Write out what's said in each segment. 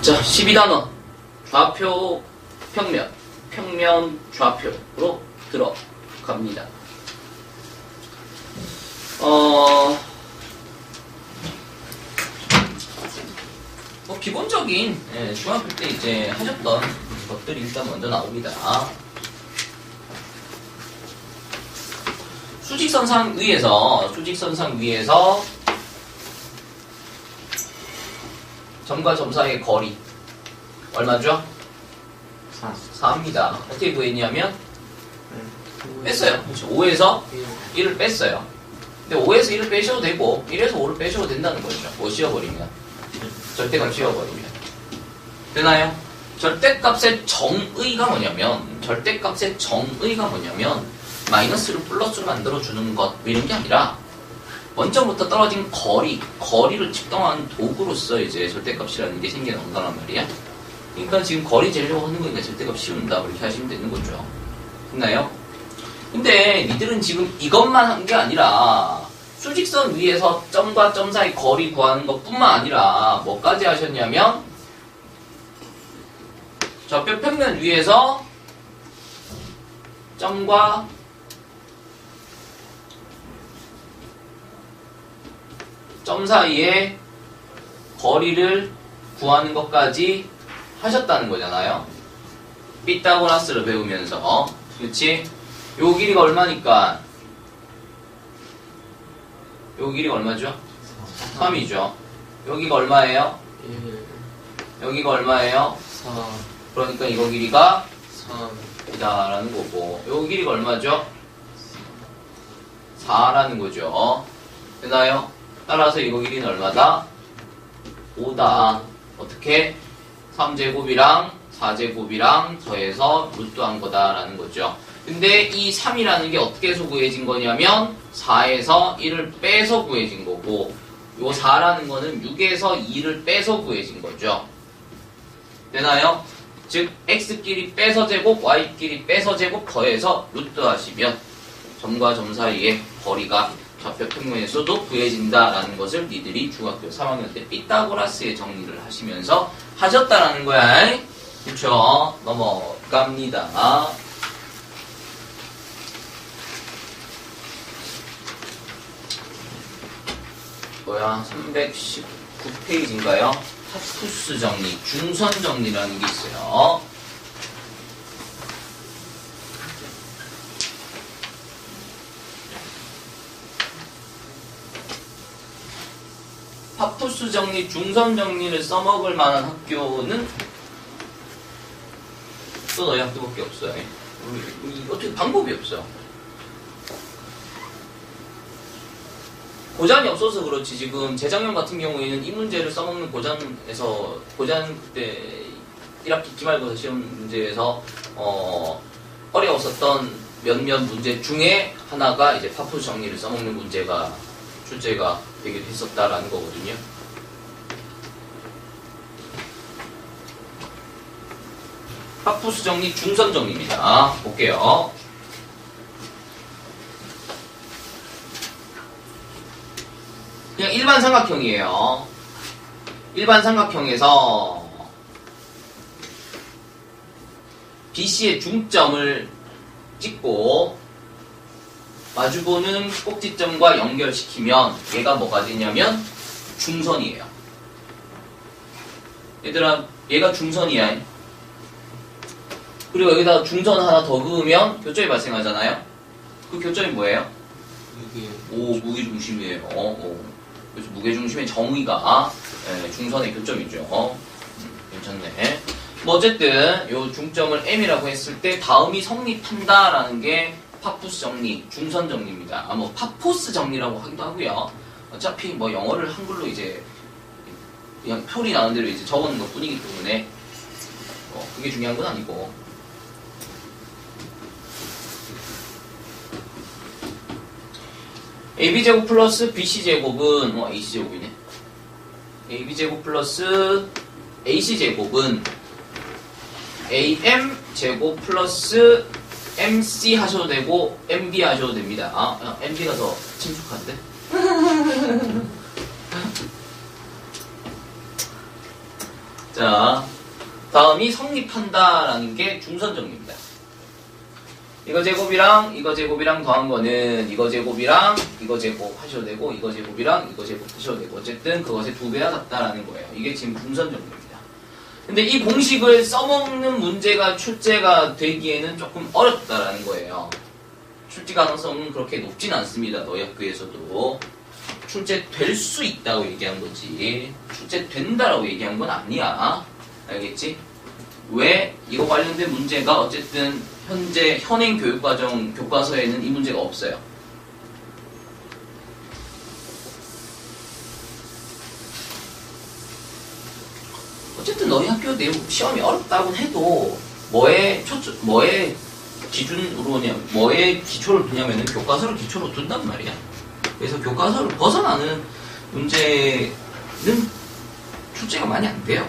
자, 12단원. 좌표, 평면. 평면, 좌표로 들어갑니다. 뭐 기본적인 중학교 때 이제 하셨던 것들이 일단 먼저 나옵니다. 수직선상 위에서 점과 점 사이의 거리 얼마죠? 4입니다. 어떻게 구했냐면 뺐어요. 그렇죠. 5에서 1을 뺐어요. 근데 5에서 1을 빼셔도 되고 1에서 5를 빼셔도 된다는 거죠. 뭐 씌워버리면 절대값 씌워버리면 되나요? 절대값의 정의가 뭐냐면 마이너스를 플러스로 만들어주는 것 이런 게 아니라 원점부터 떨어진 거리를 측정하는 도구로서 이제 절대값이라는 게 생겨나온다는 말이야. 그러니까 지금 거리 재려고 하는 거니까 절대값 씌운다 그렇게 하시면 되는 거죠. 됐나요? 근데 니들은 지금 이것만 한 게 아니라 수직선 위에서 점과 점 사이 거리 구하는 것뿐만 아니라 뭐까지 하셨냐면 좌표 평면 위에서 점과 점 사이의 거리를 구하는 것까지 하셨다는 거잖아요. 피타고라스를 배우면서. 그렇지? 요 길이가 얼마니까? 요 길이가 얼마죠? 3이죠. 여기가 얼마예요? 1. 여기가 얼마예요? 4. 그러니까 이거 길이가 3. 3이다라는 거고 요 길이가 얼마죠? 4라는 거죠. 되나요? 따라서 이거 길이는 얼마다? 5다. 어떻게? 3제곱이랑 4제곱이랑 더해서 루트한 거다라는 거죠. 근데 이 3이라는 게 어떻게 해서 구해진 거냐면 4에서 1을 빼서 구해진 거고 요 4라는 거는 6에서 2를 빼서 구해진 거죠. 되나요? 즉 x끼리 빼서 제곱, y끼리 빼서 제곱 더해서 루트 하시면 점과 점 사이의 거리가 좌표 평면에서도 구해진다라는 것을 니들이 중학교 3학년 때 피타고라스의 정리를 하시면서 하셨다라는 거야. 그쵸? 넘어갑니다. 뭐야? 319페이지인가요? 파푸스 정리, 중선 정리라는 게 있어요. 파푸스 정리, 중선 정리를 써먹을 만한 학교는 또 너희 학교밖에 없어요. 어떻게 방법이 없어. 고전이 없어서 그렇지 지금 재작년 같은 경우에는 이 문제를 써먹는 고전 때 1학기 기말고사 시험 문제에서 어려웠었던 몇몇 문제 중에 하나가 이제 파푸스 정리를 써먹는 문제가 출제가 되기도 했었다라는 거거든요. 파푸스 정리 중선 정리입니다. 볼게요. 그냥 일반 삼각형이에요. 일반 삼각형에서 BC의 중점을 찍고 마주보는 꼭지점과 연결시키면 얘가 뭐가 되냐면 중선이에요. 얘들아 얘가 중선이야. 그리고 여기다 중선 하나 더 그으면 교점이 발생하잖아요. 그 교점이 뭐예요? 무게중심이에요. 그래서 무게중심의 정의가 중선의 교점이죠. 괜찮네. 뭐 어쨌든 요 중점을 M이라고 했을 때 다음이 성립한다라는 게 파푸스 정리, 중선 정리입니다. 뭐 파포스 정리라고 하기도 하고요. 어차피 뭐 영어를 한글로 이제 그냥 표리 나는 대로 이제 적어놓은 것 뿐이기 때문에 그게 중요한 건 아니고. AB제곱 플러스 BC제곱은 AC제곱이네. AB제곱 플러스 AC제곱은 AM제곱 플러스 MC 하셔도 되고 MB 하셔도 됩니다. MB가 더 친숙한데? 자, 다음이 성립한다라는 게 중선정리입니다. 이거 제곱이랑 더한 거는 이거 제곱이랑 이거 제곱 하셔도 되고 이거 제곱이랑 이거 제곱 하셔도 되고 어쨌든 그것의 2배가 같다라는 거예요. 이게 지금 중선정리입니다. 근데 이 공식을 써먹는 문제가 출제가 되기에는 조금 어렵다라는 거예요. 출제 가능성은 그렇게 높진 않습니다. 너희 학교에서도. 출제될 수 있다고 얘기한 거지 출제된다라고 얘기한 건 아니야. 알겠지? 왜? 이거 관련된 문제가 어쨌든 현재 현행 교육과정 교과서에는 이 문제가 없어요. 어쨌든 너희 학교 내용 시험이 어렵다고 해도 뭐의 기준으로냐, 뭐의 기초를 두냐면은 교과서를 기초로 둔단 말이야. 그래서 교과서를 벗어나는 문제는 출제가 많이 안 돼요.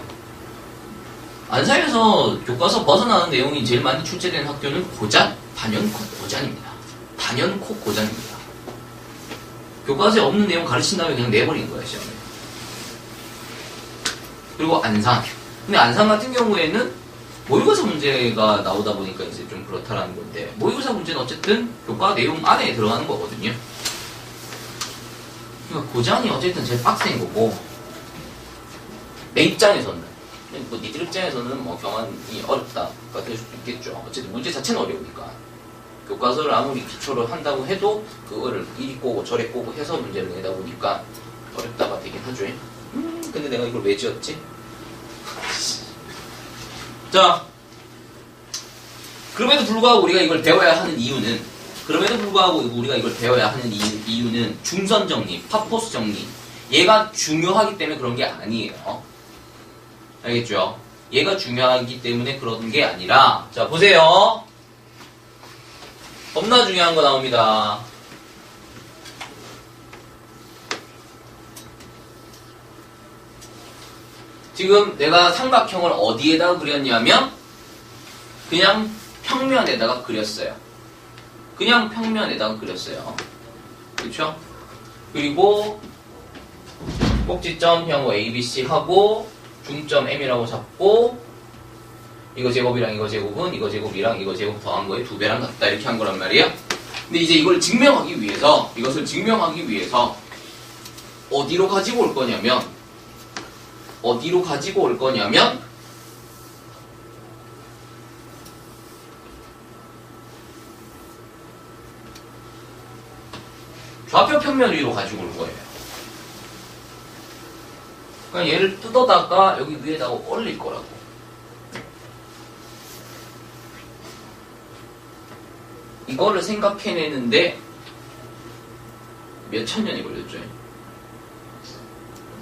안사에서 교과서 벗어나는 내용이 제일 많이 출제되는 학교는 고잔, 단연코 고잔입니다. 단연코 고잔입니다. 교과서에 없는 내용 가르친 다음에 그냥 내버리는 거야, 시험에. 그리고 안산. 근데 안산 같은 경우에는 모의고사 문제가 나오다 보니까 이제 좀 그렇다라는 건데, 모의고사 문제는 어쨌든 교과 내용 안에 들어가는 거거든요. 그러니까 고잔이 어쨌든 제일 빡센 거고, 내 입장에서는, 뭐 니들 입장에서는 뭐 경환이 어렵다가 될 수도 있겠죠. 어쨌든 문제 자체는 어려우니까. 교과서를 아무리 기초를 한다고 해도 그거를 이리 꼬고 저리 꼬고 해서 문제를 내다 보니까 어렵다가 되긴 하죠. 근데 내가 이걸 왜 지었지? 자, 그럼에도 불구하고 우리가 이걸 배워야 하는 이유는 중선 정리, 파포스 정리, 얘가 중요하기 때문에 그런 게 아니에요. 알겠죠? 얘가 중요하기 때문에 그런 게 아니라, 자 보세요. 겁나 중요한 거 나옵니다. 지금 내가 삼각형을 어디에다가 그렸냐면 그냥 평면에다가 그렸어요. 그냥 평면에다가 그렸어요. 그렇죠? 그리고 꼭지점형 ABC 하고 중점 M이라고 잡고 이거 제곱이랑 이거 제곱은 이거 제곱이랑 이거 제곱 더한 거에 2배랑 같다 이렇게 한 거란 말이에요. 근데 이제 이걸 증명하기 위해서 어디로 가지고 올 거냐면 좌표 평면 위로 가지고 올 거예요. 그러니까 얘를 뜯어다가 여기 위에다가 올릴 거라고. 이거를 생각해내는데 몇 천 년이 걸렸죠.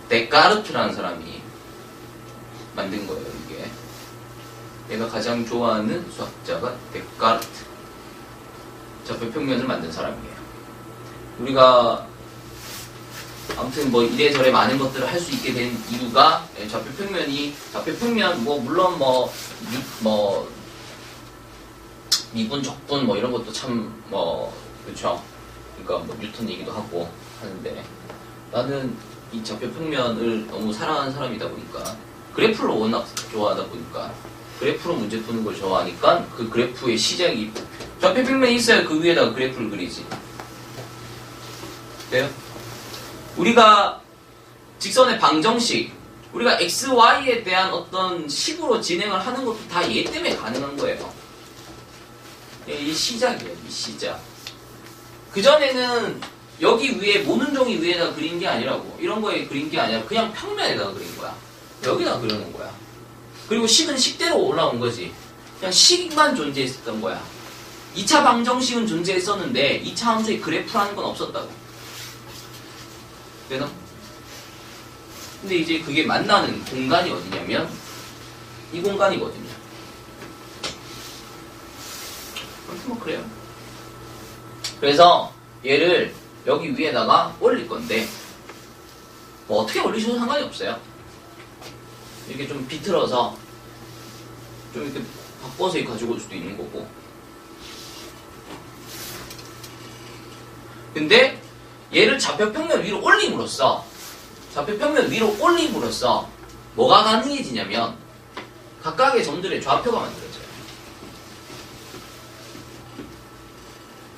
데카르트라는 사람이 만든 거예요, 이게. 내가 가장 좋아하는 수학자가 데카르트. 좌표 평면을 만든 사람이에요. 우리가 아무튼 뭐 이래저래 많은 것들을 할 수 있게 된 이유가 좌표 평면 뭐 물론 뭐 미분 적분 뭐 이런 것도 참 뭐 그렇죠. 그러니까 뭐 뉴턴 얘기도 하고 하는데 나는 이 좌표 평면을 너무 사랑하는 사람이다 보니까 그래프를 워낙 좋아하다 보니까 그래프로 문제 푸는 걸 좋아하니까 그 그래프의 시작이 좌표 평면이 있어야 그 위에다가 그래프를 그리지. 돼요? 우리가 직선의 방정식, 우리가 x, y에 대한 어떤 식으로 진행을 하는 것도 다 얘 때문에 가능한 거예요. 이 시작이에요, 이 시작. 그전에는 여기 위에, 모는 종이 위에다가 그린 게 아니라고. 이런 거에 그린 게 아니라 그냥 평면에다가 그린 거야. 여기다가 그려놓은 거야. 그리고 식은 식대로 올라온 거지. 그냥 식만 존재했었던 거야. 2차 방정식은 존재했었는데 2차 함수의 그래프라는 건 없었다고. 되나? 근데 이제 그게 만나는 공간이 어디냐면 이 공간이거든요. 아무튼 뭐 그래요. 그래서 얘를 여기 위에다가 올릴 건데 뭐 어떻게 올리셔도 상관이 없어요. 이렇게 좀 비틀어서 좀 이렇게 바꿔서 가지고 올 수도 있는 거고. 근데 얘를 좌표평면 위로 올림으로써 뭐가 가능해지냐면 각각의 점들의 좌표가 만들어져요.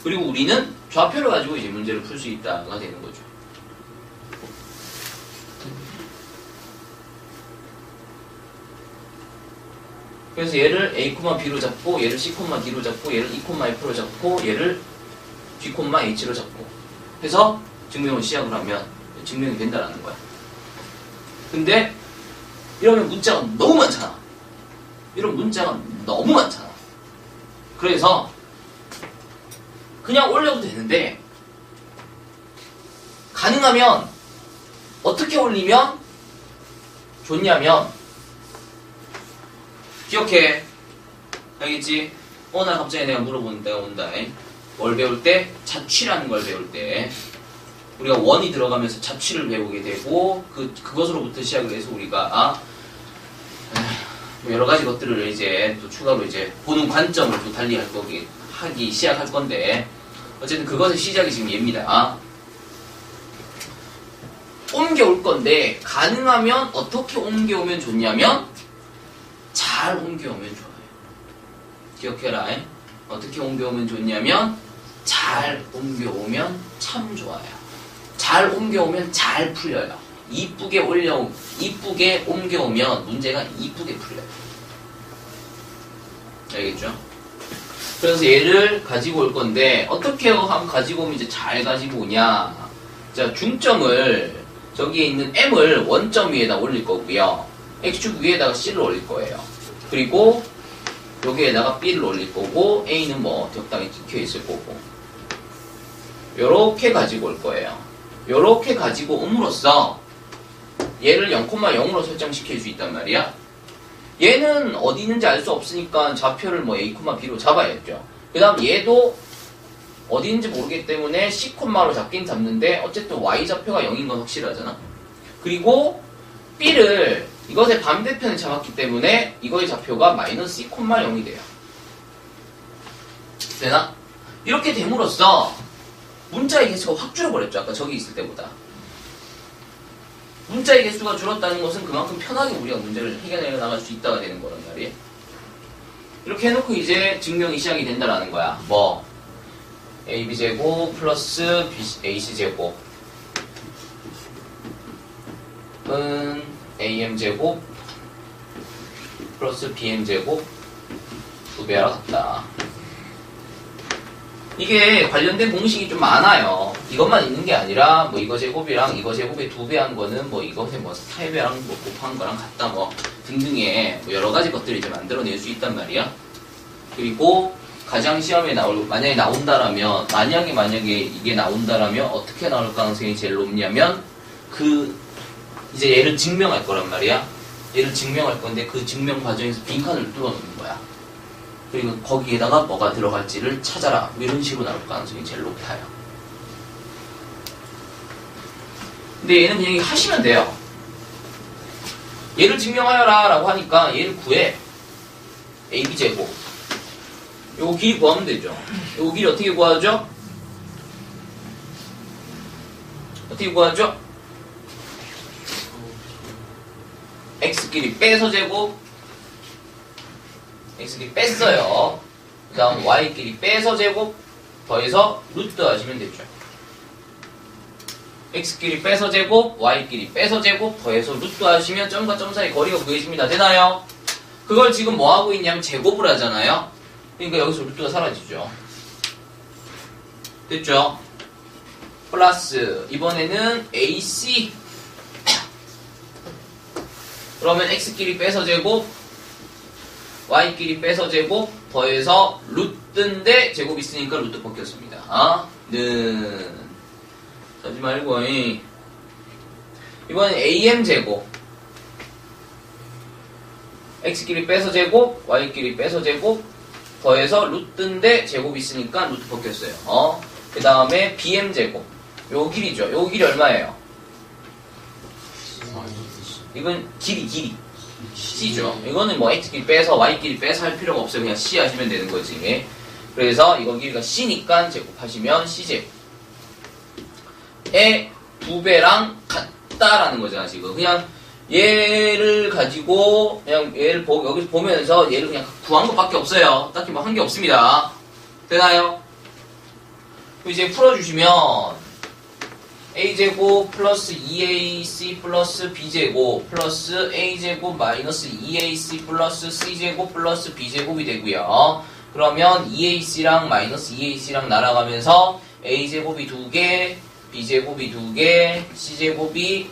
그리고 우리는 좌표를 가지고 이제 문제를 풀 수 있다가 되는 거죠. 그래서 얘를 A, B로 잡고 얘를 C, D로 잡고 얘를 E, F로 잡고 얘를 G, H로 잡고 해서 증명을 시작을 하면 증명이 된다는 거야. 근데 이러면 문자가 너무 많잖아. 이런 문자가 너무 많잖아. 그래서 그냥 올려도 되는데 가능하면 어떻게 올리면 좋냐면 기억해. 알겠지? 나 갑자기 내가 물어보는 데가 온다. 뭘 배울 때? 자취라는 걸 배울 때 우리가 원이 들어가면서 자취를 배우게 되고 그것으로부터 시작을 해서 우리가 뭐 여러 가지 것들을 이제 또 추가로 이제 보는 관점을 또 달리 하기 시작할 건데 어쨌든 그것의 시작이 지금 얘입니다. 옮겨올 건데 가능하면 어떻게 옮겨오면 좋냐면 잘 옮겨오면 좋아요. 기억해라. 어떻게 옮겨오면 좋냐면 잘 옮겨오면 참 좋아요. 잘 옮겨오면 잘 풀려요. 이쁘게 옮겨오면 문제가 이쁘게 풀려요. 알겠죠? 그래서 얘를 가지고 올 건데 어떻게 하면 가지고 오면 이제 잘 가지고 오냐. 자, 중점을 저기에 있는 M을 원점 위에다 올릴 거고요. X축 위에다가 C를 올릴 거예요. 그리고 여기에다가 B를 올릴 거고 A는 뭐 적당히 찍혀 있을 거고 요렇게 가지고 올 거예요. 요렇게 가지고 옴으로써 얘를 0,0으로 설정시킬 수 있단 말이야. 얘는 어디 있는지 알 수 없으니까 좌표를 뭐 A, B로 잡아야겠죠. 그 다음 얘도 어디 있는지 모르기 때문에 C,로 잡긴 잡는데 어쨌든 Y 좌표가 0인 건 확실하잖아. 그리고 B를 이것의 반대편에 잡았기 때문에 이거의 좌표가 마이너스 C,0이 돼요. 되나? 이렇게 됨으로써 문자의 개수가 확 줄어버렸죠. 아까 저기 있을 때보다. 문자의 개수가 줄었다는 것은 그만큼 편하게 우리가 문제를 해결해 나갈 수 있다가 되는 거란 말이에요. 이렇게 해놓고 이제 증명이 시작이 된다라는 거야. 뭐 AB제곱 플러스 AC제곱 은 AM제곱 플러스 BM제곱 2배랑 같다. 이게 관련된 공식이 좀 많아요. 이것만 있는 게 아니라 뭐 이거 제곱이랑 이거 제곱의 2배 한 거는 뭐 이것의 뭐 4배랑 뭐 곱한 거랑 같다 뭐 등등의 뭐 여러 가지 것들을 이제 만들어낼 수 있단 말이야. 그리고 가장 시험에 만약에 나온다라면 만약에 이게 나온다라면 어떻게 나올 가능성이 제일 높냐면 이제 얘를 증명할 거란 말이야. 얘를 증명할 건데 그 증명 과정에서 빈칸을 뚫어놓는 거야. 그리고 거기에다가 뭐가 들어갈지를 찾아라. 뭐 이런 식으로 나올 가능성이 제일 높아요. 근데 얘는 그냥 하시면 돼요. 얘를 증명하여라 라고 하니까 얘를 구해. AB제곱. 요거 길이 구하면 되죠. 요거 길이 어떻게 구하죠? 어떻게 구하죠? X끼리 빼서 제곱 X끼리 뺐어요. 그 다음 Y끼리 빼서 제곱 더해서 루트 하시면 되죠. X끼리 빼서 제곱 Y끼리 빼서 제곱 더해서 루트 하시면 점과 점 사이 거리가 구해집니다. 되나요? 그걸 지금 뭐 하고 있냐면 제곱을 하잖아요. 그러니까 여기서 루트가 사라지죠. 됐죠? 플러스 이번에는 AC 그러면 X끼리 빼서 제곱 Y끼리 빼서 제곱 더해서 루트인데 제곱 있으니까 루트 벗겼습니다. 는 하지 말고 이번엔 AM 제곱 X끼리 빼서 제곱 Y끼리 빼서 제곱 더해서 루트인데 제곱 있으니까 루트 벗겼어요. 그 다음에 BM 제곱 요 길이죠. 요 길이 얼마예요? 이건 길이 C죠. 이거는 뭐 X끼리 빼서 Y끼리 빼서 할 필요가 없어요. 그냥 C 하시면 되는 거지. 그래서 이거 길이가 C니까 제곱하시면 C제곱의 2배랑 같다라는 거잖아. 지금 그냥 얘를 가지고 그냥 얘를 여기서 보면서 얘를 그냥 구한 것밖에 없어요. 딱히 뭐 한 게 없습니다. 되나요? 이제 풀어주시면 a제곱 플러스 2ac 플러스 b제곱 플러스 a제곱 마이너스 2ac 플러스 c제곱 플러스 b제곱이 되고요. 그러면 2ac랑 마이너스 2ac랑 날아가면서 a제곱이 2개, b제곱이 2개, c제곱이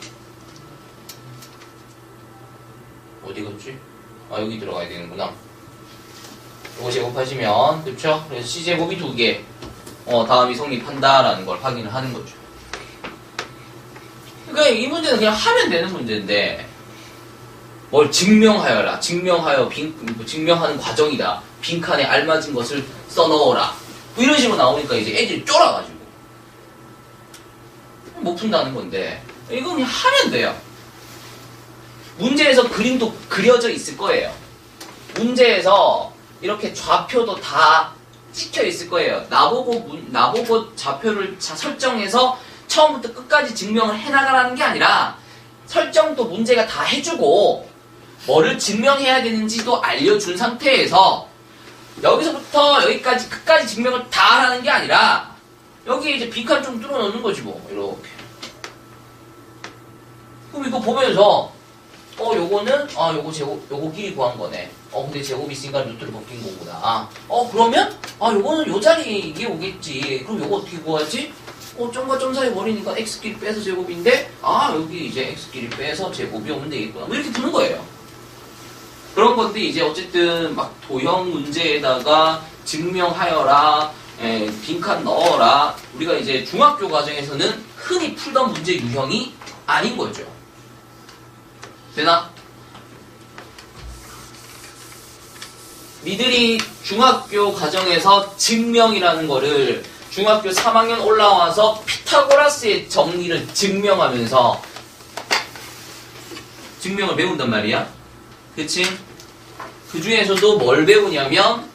어디 갔지? 아, 여기 들어가야 되는구나. 이거 제곱하시면, 그쵸? 그래서 c제곱이 2개. 다음이 성립한다라는 걸 확인을 하는 거죠. 그러니까 이 문제는 그냥 하면 되는 문제인데, 뭘 증명하여라. 증명하는 과정이다. 빈칸에 알맞은 것을 써넣어라. 뭐 이런 식으로 나오니까 이제 애들이 쫄아가지고. 못 푼다는 건데, 이거 그냥 하면 돼요. 문제에서 그림도 그려져 있을 거예요. 문제에서 이렇게 좌표도 다 찍혀 있을 거예요. 나보고 좌표를 설정해서 처음부터 끝까지 증명을 해나가라는 게 아니라 설정도 문제가 다 해주고 뭐를 증명해야 되는지도 알려준 상태에서 여기서부터 여기까지 끝까지 증명을 다 하라는 게 아니라 여기에 이제 빈칸 좀 뚫어 놓는 거지 뭐. 이렇게. 그럼 이거 보면서 요거는, 요거 길이 구한 거네. 근데 제곱이 있으니까 루트를 벗긴 거구나. 그러면, 요거는 요 자리에 이게 오겠지. 그럼 요거 어떻게 구하지? 점과 점 사이 버리니까 x끼리 빼서 제곱인데, 여기 이제 x끼리 빼서 제곱이 오면 되겠구나. 뭐 이렇게 푸는 거예요. 그런 건데, 이제 어쨌든 막 도형 문제에다가 증명하여라, 빈칸 넣어라. 우리가 이제 중학교 과정에서는 흔히 풀던 문제 유형이 아닌 거죠. 되나? 니들이 중학교 과정에서 증명이라는 거를 중학교 3학년 올라와서 피타고라스의 정리를 증명하면서 증명을 배운단 말이야. 그치? 그 중에서도 뭘 배우냐면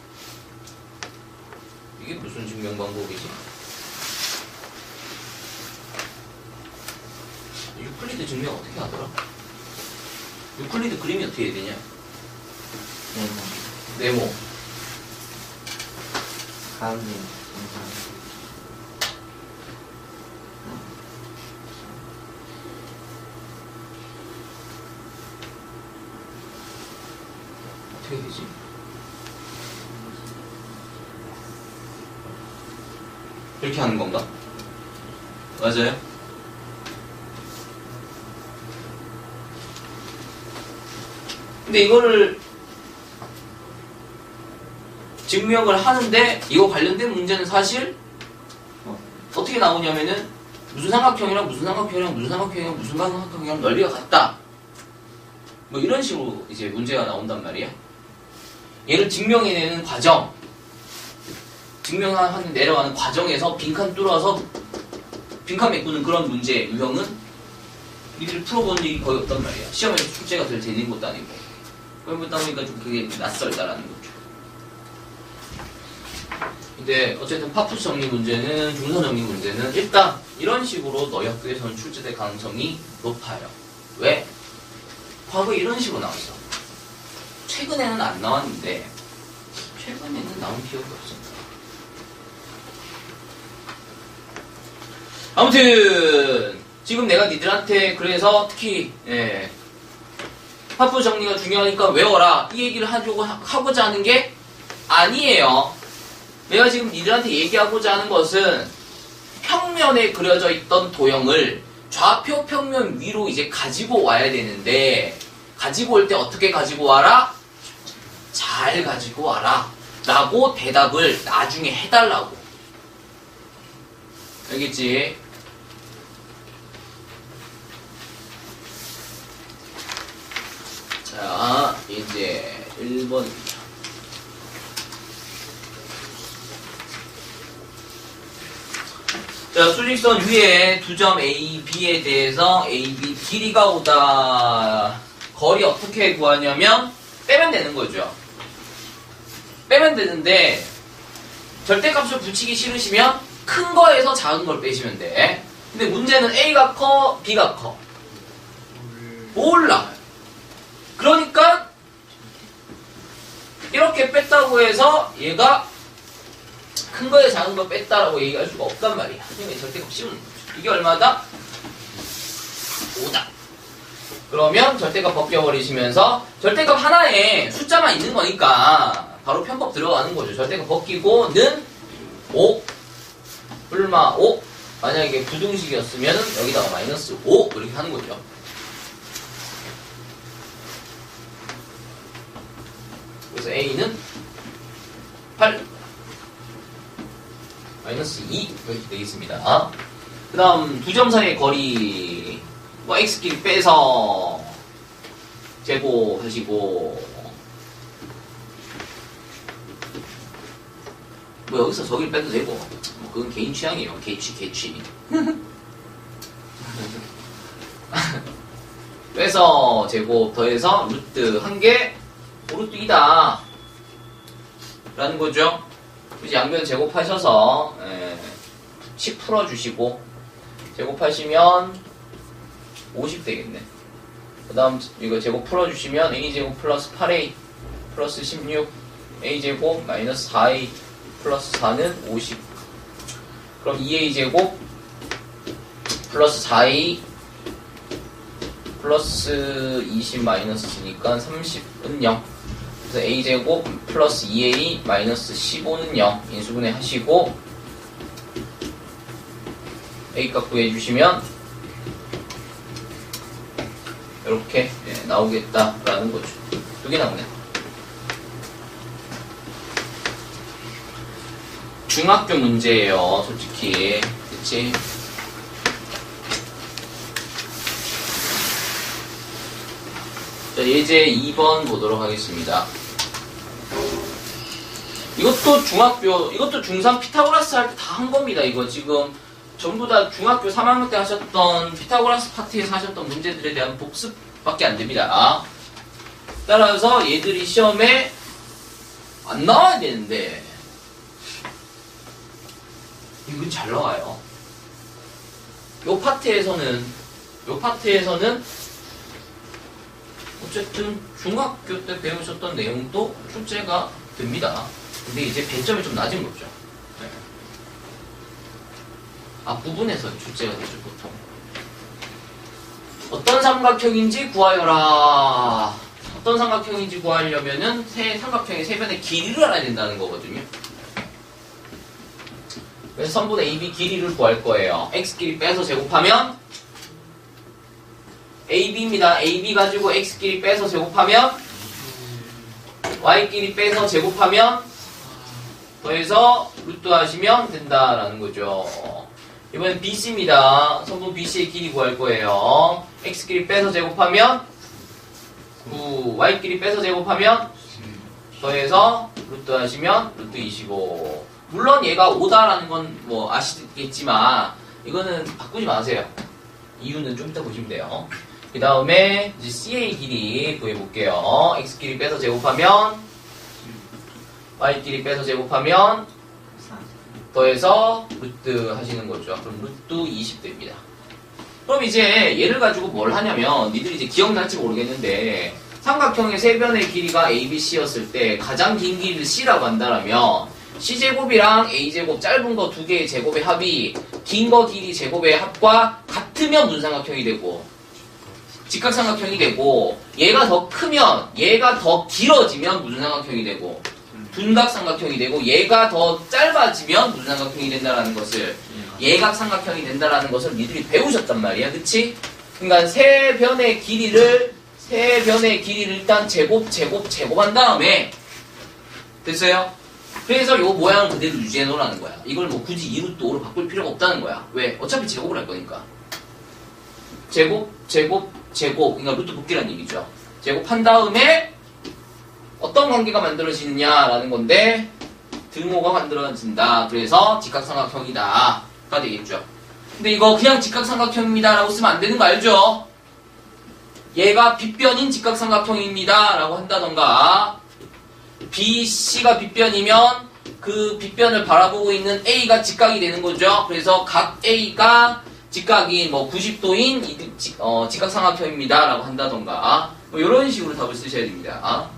이게 무슨 증명 방법이지? 유클리드 증명 어떻게 하더라? 유클리드 그림이 어떻게 해야 되냐? 네모. 가운데. 어떻게 되지? 이렇게 하는 건가? 맞아요? 근데 이거를 증명을 하는데 이거 관련된 문제는 사실 어떻게 나오냐면은 무슨 삼각형이랑 무슨 삼각형이랑 무슨 삼각형이랑 무슨 삼각형이랑 넓이가 같다. 뭐 이런 식으로 이제 문제가 나온단 말이야. 얘를 증명해내는 과정, 증명하는 내려가는 과정에서 빈칸 뚫어서 빈칸 메꾸는 그런 문제 유형은 니들이 풀어본 일이 거의 없단 말이야. 시험에서 출제가 될 되는 것도 아니고. 그러다 보니까 좀 그게 낯설다라는 거죠. 근데 어쨌든 파푸 정리 문제는, 중선 정리 문제는 일단 이런 식으로 너희 학교에서는 출제될 가능성이 높아요. 왜? 과거에 이런 식으로 나왔어. 최근에는 안 나왔는데 최근에는 나온 기억이 없어. 아무튼 지금 내가 니들한테 그래서 특히 파푸 정리가 중요하니까 외워라 이 얘기를 하고자 하는 게 아니에요. 내가 지금 니들한테 얘기하고자 하는 것은 평면에 그려져 있던 도형을 좌표 평면 위로 이제 가지고 와야 되는데 가지고 올 때 어떻게 가지고 와라? 잘 가지고 와라 라고 대답을 나중에 해달라고. 알겠지? 자, 이제 1번. 자, 수직선 위에 두 점 A, B에 대해서 A, B 길이가 오다. 거리 어떻게 구하냐면 빼면 되는 거죠. 빼면 되는데 절대값을 붙이기 싫으시면 큰 거에서 작은 걸 빼시면 돼. 근데 문제는 A가 커, B가 커? 몰라. 그러니까 이렇게 뺐다고 해서 얘가 큰 거에 작은 거 뺐다라고 얘기할 수가 없단 말이야. 그러니까 절대값 씌우는 거죠. 이게 얼마다? 5다. 그러면 절대값 벗겨버리시면서 절대값 하나에 숫자만 있는 거니까 바로 편법 들어가는 거죠. 절대값 벗기고는 5 얼마 5 만약에 부등식이었으면 여기다가 마이너스 5 이렇게 하는 거죠. 그래서 A는 8 마이너스 2 이렇게 되겠습니다. 그 다음 두 점 사이의 거리 뭐 x끼리 빼서 제곱하시고 뭐 여기서 저기를 빼도 되고 뭐 그건 개인 취향이에요. 개취 빼서 제곱 더해서 루트 1개 루트 2다 라는 거죠. 그래서 양변 제곱하셔서 10 풀어주시고 제곱하시면 50 되겠네. 그 다음 이거 제곱 풀어주시면 a제곱 플러스 8a 플러스 16 a제곱 마이너스 4a 플러스 4는 50. 그럼 2a제곱 플러스 4a 플러스 20 마이너스니까 30은 0. 그래서 a제곱 플러스 2a 마이너스 15는 0. 인수분해 하시고 a값 구해주시면 이렇게 나오겠다라는 거죠. 두 개 나오네. 중학교 문제예요, 솔직히. 그치? 자, 예제 2번 보도록 하겠습니다. 이것도 중학교, 이것도 중3 피타고라스 할 때 다 한 겁니다. 이거 지금 전부 다 중학교 3학년 때 하셨던 피타고라스 파트에서 하셨던 문제들에 대한 복습밖에 안 됩니다. 따라서 얘들이 시험에 안 나와야 되는데 이건 잘 나와요. 요 파트에서는 어쨌든 중학교 때 배우셨던 내용도 출제가 됩니다. 근데 이제 배점이 좀 낮은 거죠. 네. 앞부분에서 출제가 되죠, 보통. 어떤 삼각형인지 구하여라. 어떤 삼각형인지 구하려면은 삼각형의 세 변의 길이를 알아야 된다는 거거든요. 그래서 선분의 AB 길이를 구할 거예요. X끼리 빼서 제곱하면 AB입니다. AB 가지고 X끼리 빼서 제곱하면 Y끼리 빼서 제곱하면 더해서 루트 하시면 된다라는 거죠. 이번엔 BC입니다. 선분 BC의 길이 구할 거예요. X끼리 빼서 제곱하면 9, Y끼리 빼서 제곱하면 더해서 루트 하시면 루트 25. 물론 얘가 5다라는 건 뭐 아시겠지만 이거는 바꾸지 마세요. 이유는 좀 이따 보시면 돼요. 그 다음에 이제 C의 길이 구해볼게요. X끼리 빼서 제곱하면 Y끼리 빼서 제곱하면 더해서 루트 하시는 거죠. 그럼 루트 20 됩니다. 그럼 이제 얘를 가지고 뭘 하냐면 니들이 이제 기억날지 모르겠는데 삼각형의 세 변의 길이가 ABC였을 때 가장 긴 길이를 C라고 한다면 C제곱이랑 A제곱 짧은 거 두 개의 제곱의 합이 긴 거 길이 제곱의 합과 같으면 문삼각형이 되고 직각삼각형이 되고 얘가 더 크면 얘가 더 길어지면 문삼각형이 되고 둔각삼각형이 되고 얘가 더 짧아지면 문삼각형이 된다라는 것을 예각삼각형이 된다라는 것을 니들이 배우셨단 말이야. 그치? 그러니까 세 변의 길이를 일단 제곱한 다음에 됐어요? 그래서 요 모양을 그대로 유지해 놓으라는 거야. 이걸 뭐 굳이 2루트 5로 바꿀 필요가 없다는 거야. 왜? 어차피 제곱을 할 거니까. 제곱. 그러니까 루트 복귀라는 얘기죠. 제곱한 다음에 어떤 관계가 만들어지느냐라는 건데 등호가 만들어진다. 그래서 직각삼각형이다. 가 되겠죠. 근데 이거 그냥 직각삼각형입니다. 라고 쓰면 안 되는 거 알죠? 얘가 빗변인 직각삼각형입니다. 라고 한다던가 BC가 빗변이면 그 빗변을 바라보고 있는 A가 직각이 되는 거죠. 그래서 각 A가 직각이 뭐 90도인 직각삼각형입니다. 라고 한다던가 뭐 이런 식으로 답을 쓰셔야 됩니다.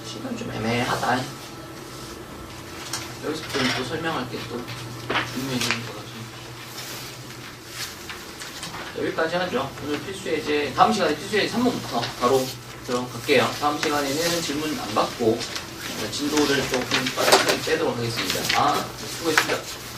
시간 좀 애매하다. 여기서 또 설명할 게 또 중요해 있는 거 같아요. 여기까지 하죠. 오늘 필수예제, 다음 시간에 필수예제 3번부터 바로 들어갈게요. 다음 시간에는 질문 안 받고 진도를 조금 빠르게 빼도록 하겠습니다. 수고했습니다.